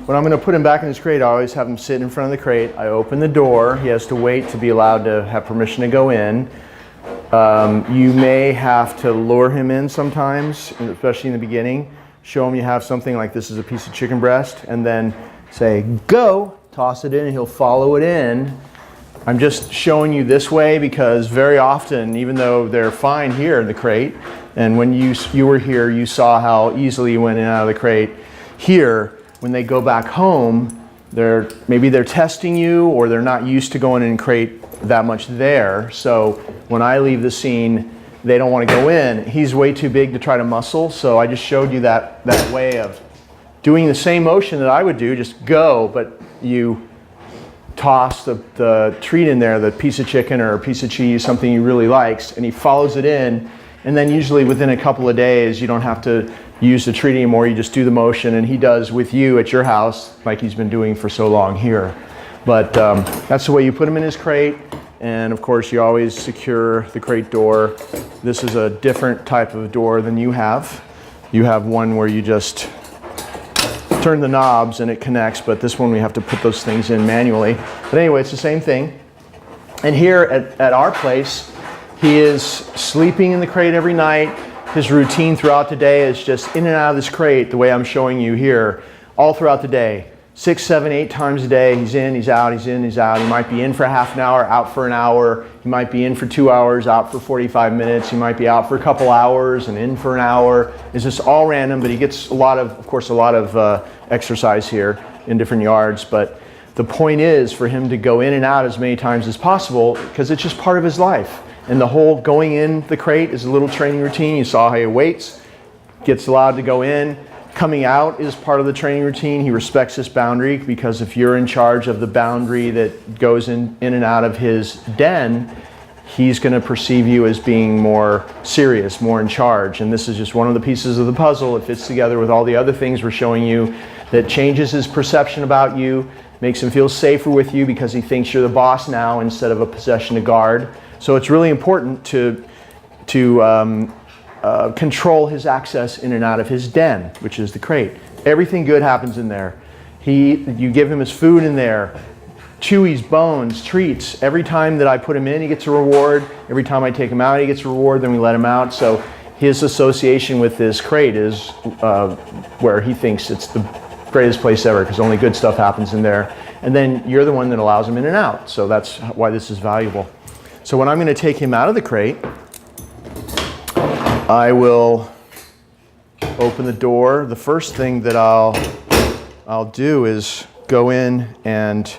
when I'm going to put him back in his crate, I always have him sit in front of the crate. I open the door. He has to wait to be allowed to have permission to go in. You may have to lure him in sometimes, especially in the beginning. Show him you have something like this is a piece of chicken breast, and then say, go, toss it in, and he'll follow it in. I'm just showing you this way because very often, even though they're fine here in the crate, and when you were here, you saw how easily you went in and out of the crate. Here, when they go back home, maybe they're testing you, or they're not used to going in crate that much there. So when I leave the scene, they don't want to go in. He's way too big to try to muscle, so I just showed you that way of doing the same motion that I would do, just go, but you toss the treat in there, the piece of chicken or a piece of cheese, something he really likes, and he follows it in, and then usually within a couple of days you don't have to use the treat anymore, you just do the motion, and he does with you at your house like he's been doing for so long here. But that's the way you put him in his crate, and of course you always secure the crate door. This is a different type of door than you have. You have one where you just turn the knobs and it connects, but this one we have to put those things in manually. But anyway, it's the same thing. And here at our place, he is sleeping in the crate every night. His routine throughout the day is just in and out of this crate the way I'm showing you here, all throughout the day. 6, 7, 8 times a day, he's in, he's out, he's in, he's out. He might be in for half an hour, out for an hour. He might be in for 2 hours, out for 45 minutes. He might be out for a couple hours and in for an hour. It's just all random, but he gets of course, a lot of exercise here in different yards. But the point is for him to go in and out as many times as possible because it's just part of his life. And the whole going in the crate is a little training routine. You saw how he waits, gets allowed to go in. Coming out is part of the training routine. He respects this boundary because if you're in charge of the boundary that goes in and out of his den, he's going to perceive you as being more serious, more in charge. And this is just one of the pieces of the puzzle. It fits together with all the other things we're showing you that changes his perception about you, makes him feel safer with you because he thinks you're the boss now instead of a possession to guard. So it's really important to control his access in and out of his den, which is the crate. Everything good happens in there. You give him his food in there, chewies, bones, treats. Every time that I put him in, he gets a reward. Every time I take him out, he gets a reward. Then we let him out. So his association with this crate is where he thinks it's the greatest place ever because only good stuff happens in there. And then you're the one that allows him in and out. So that's why this is valuable. So when I'm going to take him out of the crate, I will open the door. The first thing that I'll do is go in and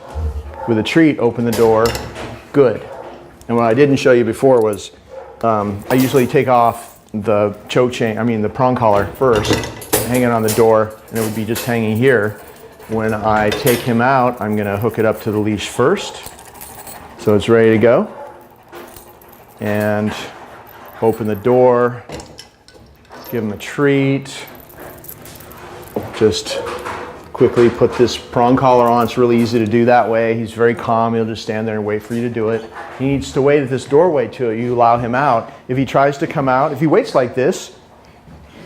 with a treat open the door. Good. And what I didn't show you before was I usually take off the choke chain, the prong collar first, hang it on the door, and it would be just hanging here. When I take him out, I'm going to hook it up to the leash first so it's ready to go. And open the door, give him a treat, just quickly put this prong collar on. It's really easy to do that way. He's very calm. He'll just stand there and wait for you to do it. He needs to wait at this doorway till you allow him out. If he tries to come out, if he waits like this,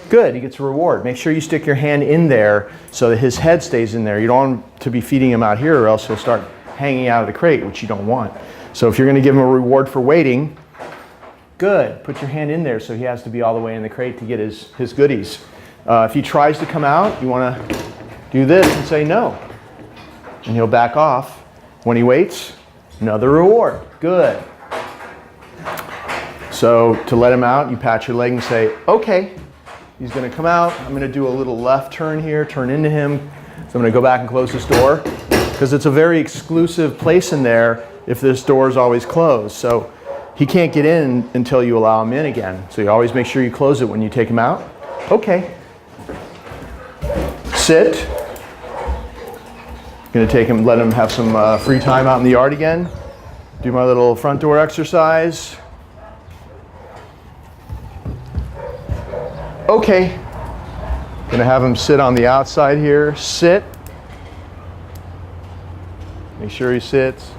good, he gets a reward. Make sure you stick your hand in there so that his head stays in there. You don't want to be feeding him out here or else he'll start hanging out of the crate, which you don't want. So if you're going to give him a reward for waiting, good. Put your hand in there so he has to be all the way in the crate to get his goodies. If he tries to come out, you want to do this and say no. And he'll back off. When he waits, another reward. Good. So to let him out, you pat your leg and say, okay, he's going to come out. I'm going to do a little left turn here, turn into him. So I'm going to go back and close this door because it's a very exclusive place in there if this door is always closed. So he can't get in until you allow him in again. So you always make sure you close it when you take him out. Okay. Sit. Going to take him, let him have some free time out in the yard again. Do my little front door exercise. Okay. Going to have him sit on the outside here. Sit. Make sure he sits.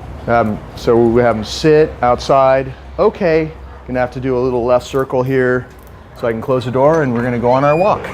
So we have him sit outside. Okay, gonna have to do a little left circle here so I can close the door and we're gonna go on our walk.